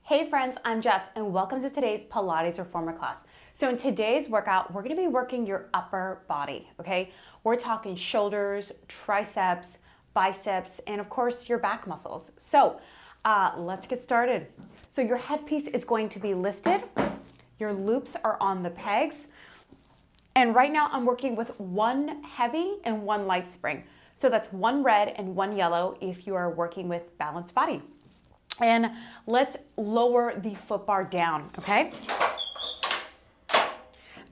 Hey friends, I'm Jess and welcome to today's Pilates Reformer class. So in today's workout, we're gonna be working your upper body, okay? We're talking shoulders, triceps, biceps, and of course your back muscles. So let's get started. So your headpiece is going to be lifted. Your loops are on the pegs. And right now I'm working with one heavy and one light spring. So that's one red and one yellow if you are working with balanced body. And let's lower the foot bar down, okay?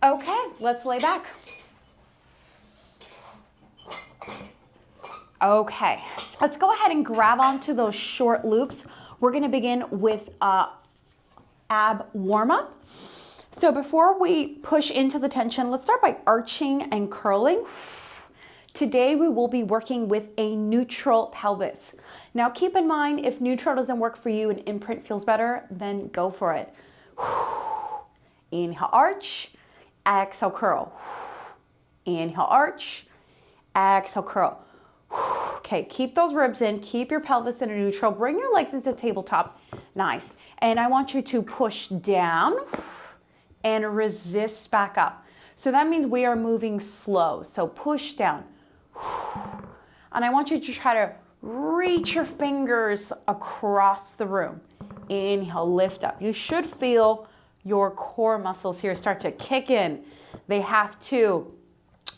Okay, let's lay back. Okay, so let's go ahead and grab onto those short loops. We're gonna begin with ab warm-up. So before we push into the tension, let's start by arching and curling. Today we will be working with a neutral pelvis. Now keep in mind, if neutral doesn't work for you and imprint feels better, then go for it. Inhale, arch, exhale, curl. Inhale, arch, exhale, curl. Okay, keep those ribs in, keep your pelvis in a neutral, bring your legs into tabletop. Nice. And I want you to push down and resist back up. So that means we are moving slow. So push down. And I want you to try to reach your fingers across the room. Inhale, lift up. You should feel your core muscles here start to kick in. They have to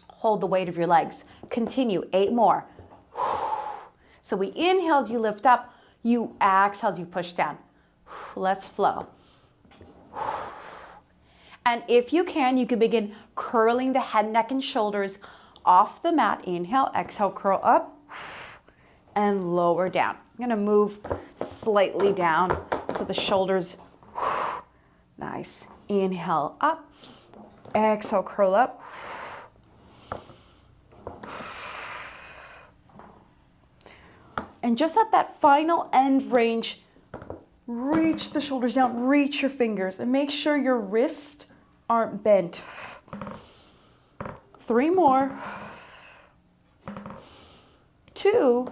hold the weight of your legs. Continue, 8 more. So we inhale as you lift up, you exhale as you push down. Let's flow. And if you can begin curling the head, neck, and shoulders off the mat. Inhale, exhale, curl up and lower down. I'm gonna move slightly down so the shoulders, nice. Inhale up, exhale, curl up. And just at that final end range, reach the shoulders down, reach your fingers, and make sure your wrists aren't bent. 3 more. 2.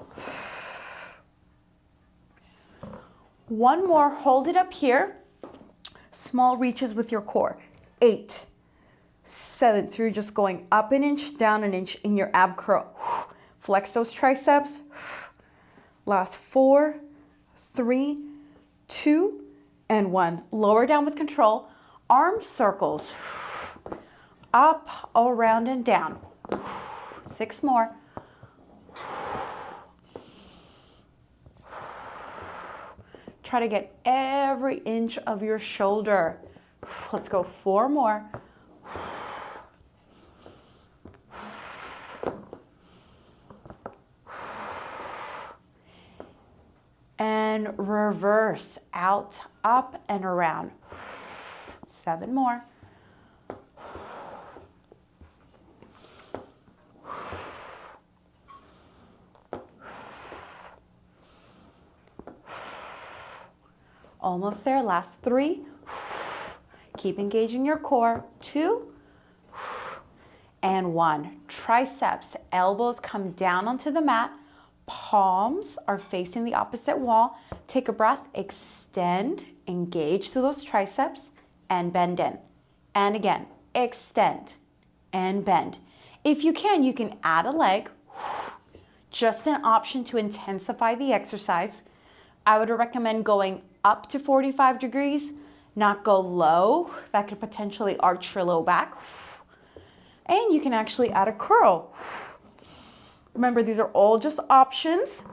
1 more. Hold it up here. Small reaches with your core. 8. 7. So you're just going up an inch, down an inch in your ab curl. Flex those triceps. Last 4, 3, 2, and 1. Lower down with control. Arm circles. Up, around, and down. 6 more. Try to get every inch of your shoulder. Let's go 4 more. And reverse, out, up, and around. 7 more. Almost there, last 3. Keep engaging your core. 2 and 1. Triceps, elbows come down onto the mat. Palms are facing the opposite wall. Take a breath, extend, engage through those triceps, and bend in. And again, extend and bend. If you can add a leg. Just an option to intensify the exercise. I would recommend going up to 45 degrees, not go low. That could potentially arch your low back. And you can actually add a curl. Remember, these are all just options.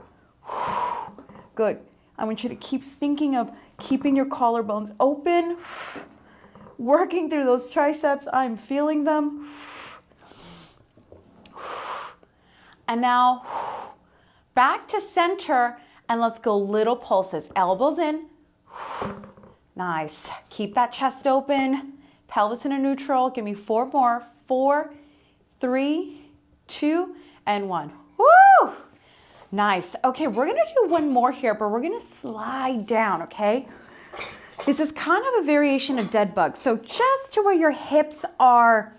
Good. I want you to keep thinking of keeping your collarbones open, working through those triceps. I'm feeling them. And now back to center, and let's go little pulses. Elbows in. Nice. Keep that chest open. Pelvis in a neutral. Give me 4 more. 4, 3, 2, and 1. Woo! Nice. Okay, we're gonna do 1 more here, but we're gonna slide down, okay? This is kind of a variation of dead bug. So just to where your hips are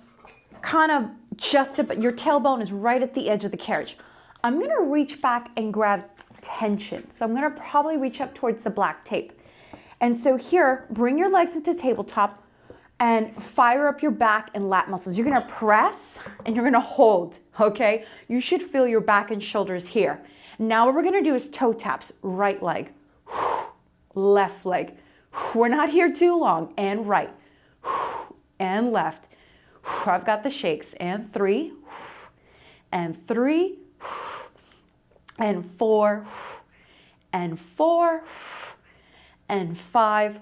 kind of just about, your tailbone is right at the edge of the carriage. I'm gonna reach back and grab tension. So I'm gonna probably reach up towards the black tape. And so here, bring your legs into tabletop and fire up your back and lat muscles. You're gonna press and you're gonna hold, okay? You should feel your back and shoulders here. Now what we're gonna do is toe taps. Right leg, left leg. We're not here too long. And right, and left. I've got the shakes. And 3, and 3, and 4, and 4, and 5,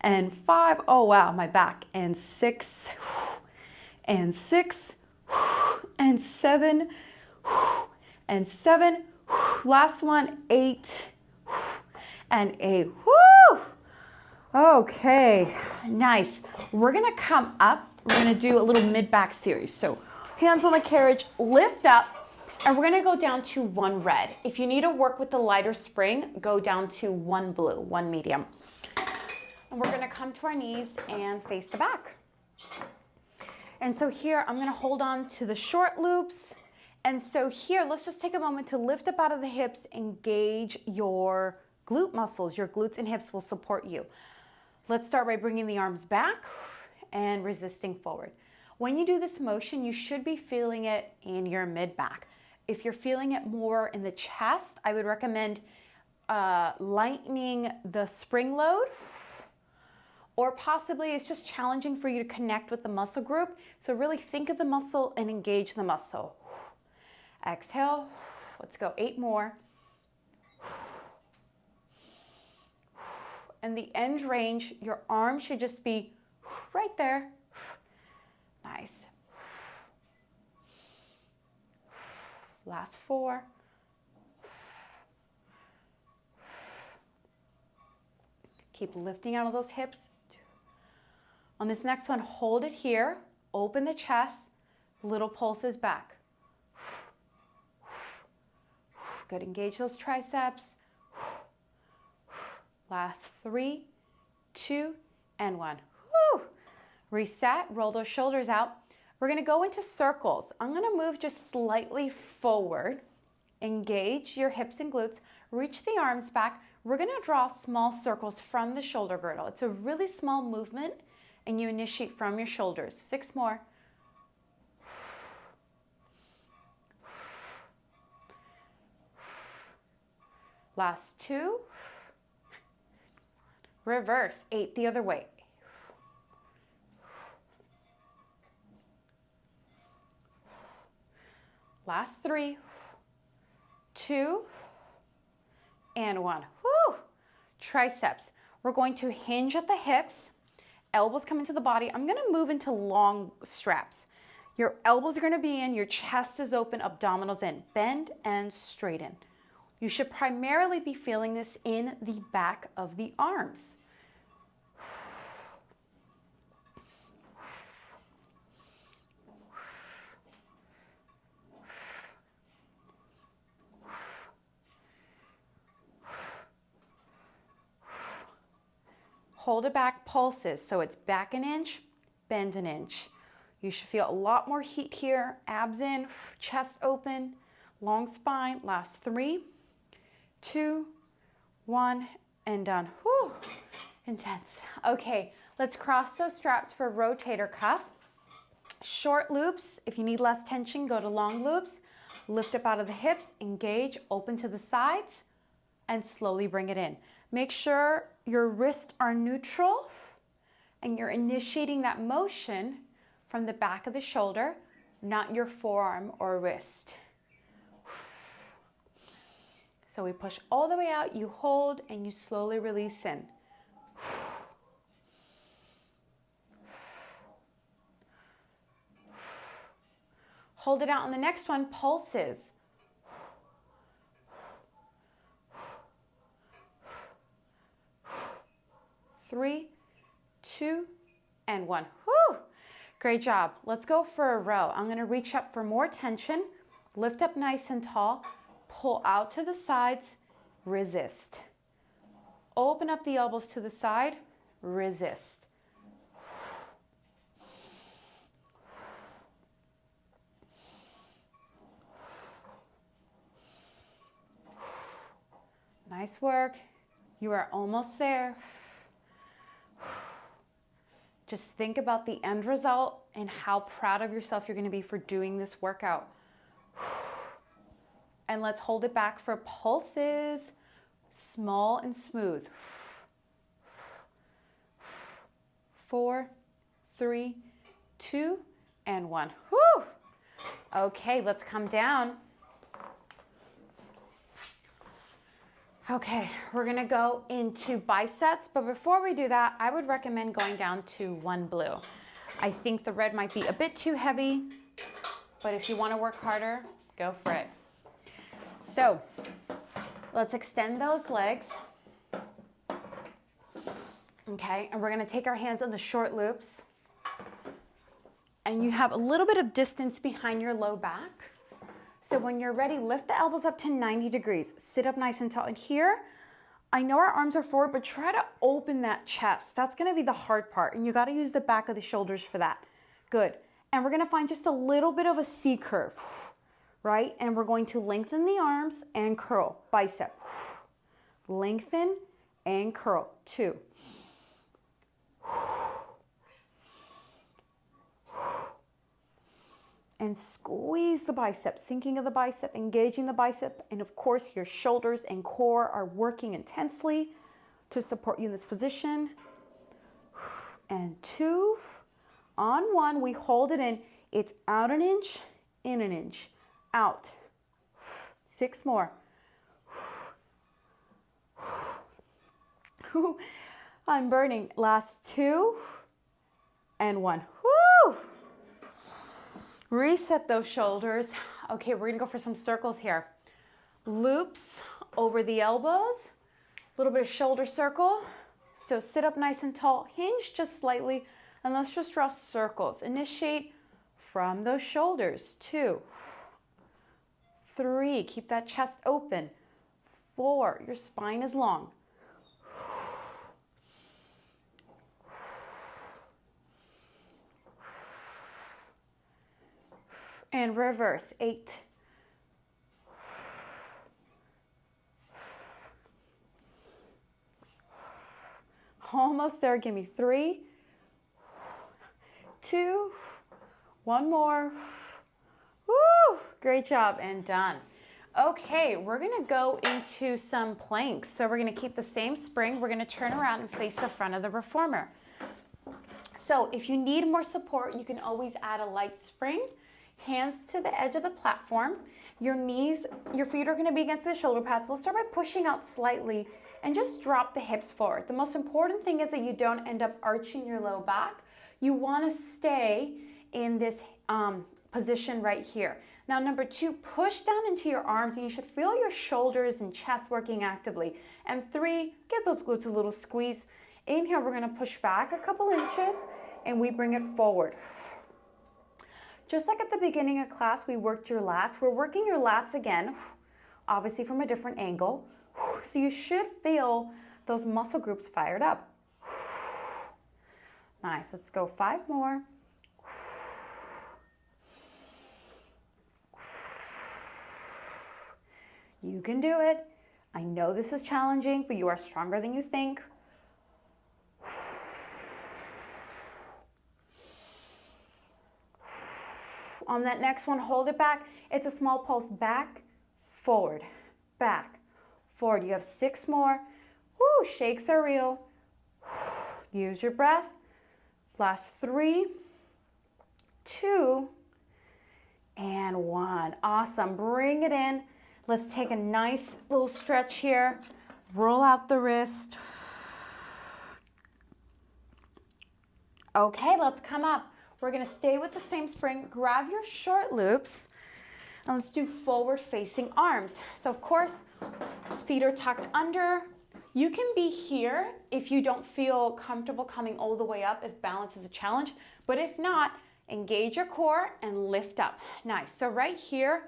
and 5. Oh wow, my back. And 6, and 6, and 7, and 7. Last one, 8, and 8. Woo! Okay, nice. We're gonna come up. We're gonna do a little mid-back series. So hands on the carriage, lift up, and we're gonna go down to 1 red. If you need to work with the lighter spring, go down to 1 blue, 1 medium. And we're gonna come to our knees and face the back. And so here, I'm gonna hold on to the short loops. And so here, let's just take a moment to lift up out of the hips, engage your glute muscles. Your glutes and hips will support you. Let's start by bringing the arms back and resisting forward. When you do this motion, you should be feeling it in your mid-back. If you're feeling it more in the chest, I would recommend lightening the spring load, or possibly it's just challenging for you to connect with the muscle group. So really think of the muscle and engage the muscle. Exhale, let's go 8 more. And the end range, your arm should just be right there. Nice. Last 4. Keep lifting out of those hips. On this next one, hold it here. Open the chest. Little pulses back. Good, engage those triceps. Last 3, 2, and 1. Woo! Reset, roll those shoulders out. We're gonna go into circles. I'm gonna move just slightly forward. Engage your hips and glutes. Reach the arms back. We're gonna draw small circles from the shoulder girdle. It's a really small movement, and you initiate from your shoulders. 6 more. Last 2. Reverse, 8 the other way. Last 3, 2, and 1. Woo! Triceps. We're going to hinge at the hips, elbows come into the body. I'm gonna move into long straps. Your elbows are gonna be in, your chest is open, abdominals in. Bend and straighten. You should primarily be feeling this in the back of the arms. Hold it back, pulses. So it's back an inch, bend an inch. You should feel a lot more heat here. Abs in, chest open, long spine. Last 3, 2, 1, and done. Whew, intense. Okay, let's cross those straps for rotator cuff. Short loops. If you need less tension, go to long loops. Lift up out of the hips, engage, open to the sides, and slowly bring it in. Make sure your wrists are neutral and you're initiating that motion from the back of the shoulder, not your forearm or wrist. So we push all the way out, you hold, and you slowly release in. Hold it out on the next one, pulses. 3, 2, and 1. Whew. Great job. Let's go for a row. I'm going to reach up for more tension. Lift up nice and tall. Pull out to the sides. Resist. Open up the elbows to the side. Resist. Nice work. You are almost there. Just think about the end result and how proud of yourself you're going to be for doing this workout. And let's hold it back for pulses, small and smooth. 4, 3, 2, and 1. Whew. Okay, let's come down. Okay, we're gonna go into biceps, but before we do that, I would recommend going down to 1 blue. I think the red might be a bit too heavy, but if you wanna work harder, go for it. So, let's extend those legs. Okay, and we're gonna take our hands on the short loops. And you have a little bit of distance behind your low back. So when you're ready, lift the elbows up to 90 degrees. Sit up nice and tall. And here, I know our arms are forward, but try to open that chest. That's gonna be the hard part. And you gotta use the back of the shoulders for that. Good. And we're gonna find just a little bit of a C curve, right? And we're going to lengthen the arms and curl, bicep. Lengthen and curl, 2. And squeeze the bicep, thinking of the bicep, engaging the bicep, and of course your shoulders and core are working intensely to support you in this position. And 2, on 1, we hold it in. It's out an inch, in an inch, out. 6 more. I'm burning. Last 2 and 1. Woo! Reset those shoulders. Okay, we're gonna go for some circles here. Loops over the elbows, a little bit of shoulder circle. So sit up nice and tall, hinge just slightly, and let's just draw circles. Initiate from those shoulders. 2, 3, keep that chest open. 4, your spine is long. And reverse, 8. Almost there, give me 3, 2, 1 more. Woo, great job and done. Okay, we're gonna go into some planks. So we're gonna keep the same spring. We're gonna turn around and face the front of the reformer. So if you need more support, you can always add a light spring. Hands to the edge of the platform. Your knees, your feet are going to be against the shoulder pads. Let's start by pushing out slightly and just drop the hips forward. The most important thing is that you don't end up arching your low back. You want to stay in this position right here. Now, number 2, push down into your arms and you should feel your shoulders and chest working actively. And 3, give those glutes a little squeeze. Inhale, we're going to push back a couple inches and we bring it forward. Just like at the beginning of class, we worked your lats. We're working your lats again, obviously from a different angle. So you should feel those muscle groups fired up. Nice, let's go 5 more. You can do it. I know this is challenging, but you are stronger than you think. On that next one, hold it back. It's a small pulse, back, forward, back, forward. You have 6 more. Woo, shakes are real. Use your breath. Last 3, 2, and 1. Awesome, bring it in. Let's take a nice little stretch here. Roll out the wrist. Okay, let's come up. We're gonna stay with the same spring. Grab your short loops and let's do forward facing arms. So of course, feet are tucked under. You can be here if you don't feel comfortable coming all the way up, if balance is a challenge. But if not, engage your core and lift up. Nice, so right here,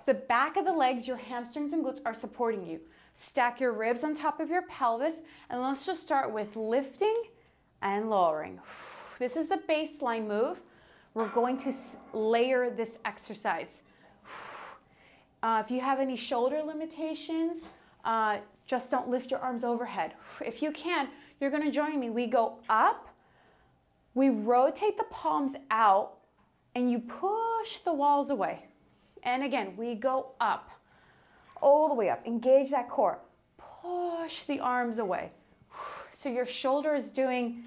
the back of the legs, your hamstrings and glutes are supporting you. Stack your ribs on top of your pelvis and let's just start with lifting and lowering. This is the baseline move. We're going to layer this exercise. If you have any shoulder limitations, Just don't lift your arms overhead. If you can, you're gonna join me. We go up, we rotate the palms out, and you push the walls away. And again, we go up, all the way up. Engage that core. Push the arms away. So your shoulder is doing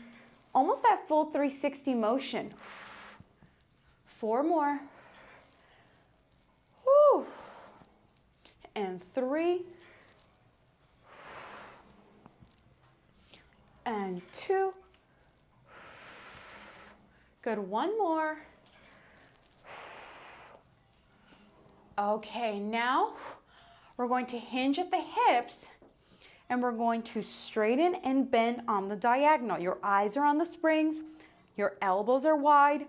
almost that full 360 motion. 4 more. Woo. And 3. And 2. Good, 1 more. Okay, now we're going to hinge at the hips and we're going to straighten and bend on the diagonal. Your eyes are on the springs, your elbows are wide.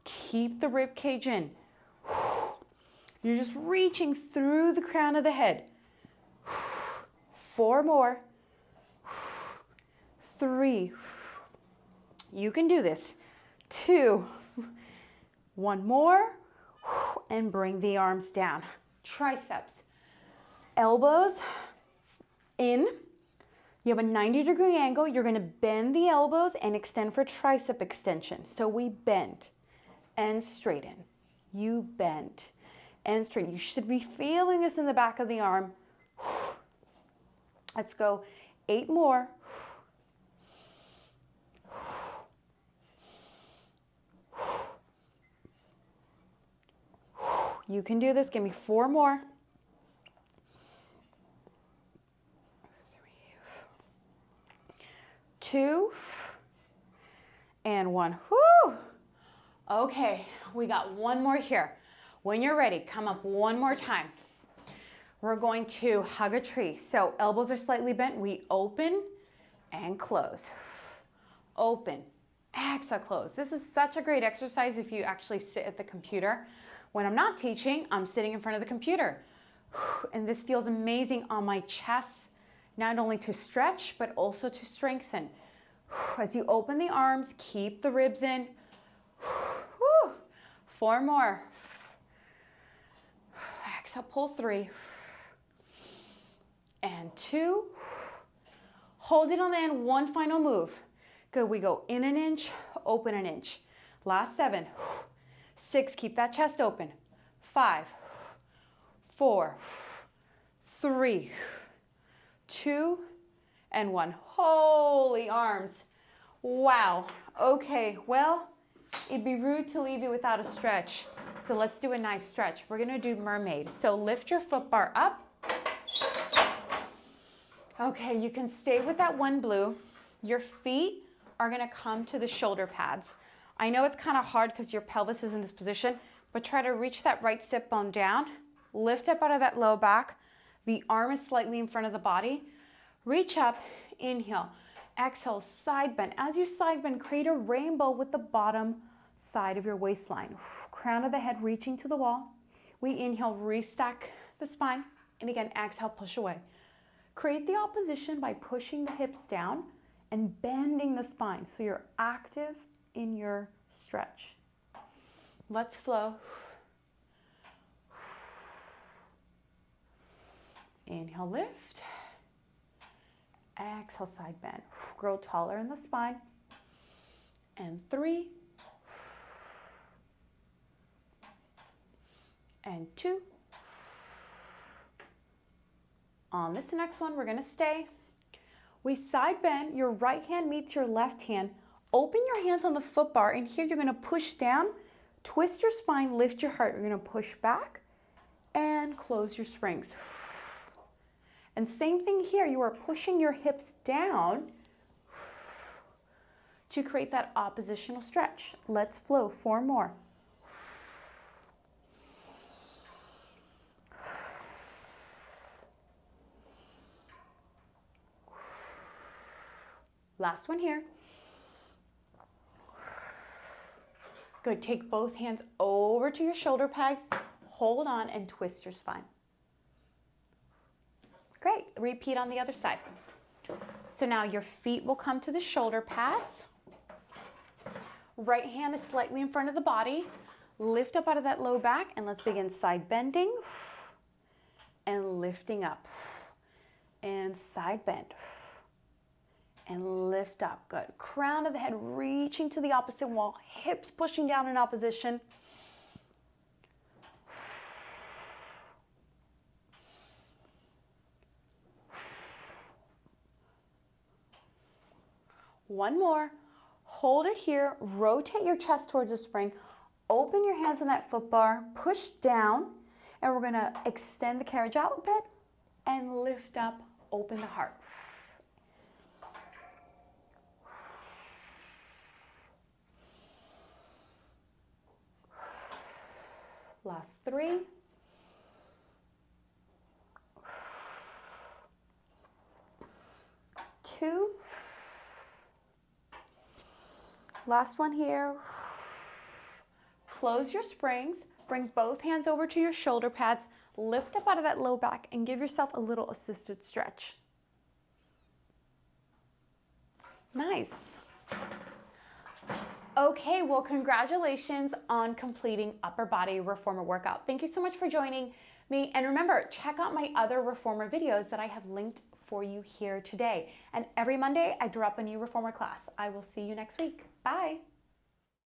Keep the rib cage in. You're just reaching through the crown of the head. 4 more. 3. You can do this. 2. 1 more. And bring the arms down. Triceps. Elbows in. You have a 90-degree angle. You're going to bend the elbows and extend for tricep extension. So we bend and straighten. You bend and straighten. You should be feeling this in the back of the arm. Let's go 8 more. You can do this. Give me 4 more. 3, 2, and 1. Whoo! Okay, we got 1 more here. When you're ready, come up 1 more time. We're going to hug a tree. So elbows are slightly bent. We open and close. Open, exhale, close. This is such a great exercise if you actually sit at the computer. When I'm not teaching, I'm sitting in front of the computer. And this feels amazing on my chest, not only to stretch, but also to strengthen. As you open the arms, keep the ribs in. 4 more. Exhale, pull 3. And 2. Hold it on the end, 1 final move. Good, we go in an inch, open an inch. Last 7. 6, keep that chest open. 5, 4, 3, 2, and 1. Holy arms. Wow. Okay, well, it'd be rude to leave you without a stretch. So let's do a nice stretch. We're gonna do mermaid. So lift your foot bar up. Okay, you can stay with that 1 blue. Your feet are gonna come to the shoulder pads. I know it's kind of hard because your pelvis is in this position, but try to reach that right sit bone down. Lift up out of that low back. The arm is slightly in front of the body. Reach up, inhale. Exhale, side bend. As you side bend, create a rainbow with the bottom side of your waistline. Crown of the head reaching to the wall. We inhale, restack the spine. And again, exhale, push away. Create the opposition by pushing the hips down and bending the spine so you're active in your stretch. Let's flow. Inhale, lift. Exhale, side bend. Grow taller in the spine. And 3. And 2. On this next one, we're gonna stay. We side bend, your right hand meets your left hand. Open your hands on the foot bar, and here you're gonna push down, twist your spine, lift your heart. You're gonna push back and close your springs. And same thing here, you are pushing your hips down to create that oppositional stretch. Let's flow 4 more. Last one here. Good, take both hands over to your shoulder pads, hold on and twist your spine. Great, repeat on the other side. So now your feet will come to the shoulder pads. Right hand is slightly in front of the body. Lift up out of that low back and let's begin side bending and lifting up. and side bend. And lift up, good. Crown of the head reaching to the opposite wall, hips pushing down in opposition. One more. Hold it here, rotate your chest towards the spring, open your hands on that foot bar, push down, and we're gonna extend the carriage out a bit and lift up, open the heart. Last 3. Two. Last one here. Close your springs, bring both hands over to your shoulder pads, lift up out of that low back and give yourself a little assisted stretch. Nice. Okay, well, congratulations on completing upper body reformer workout. Thank you so much for joining me. And remember, check out my other reformer videos that I have linked for you here today. And every Monday, I drop a new reformer class. I will see you next week. Bye.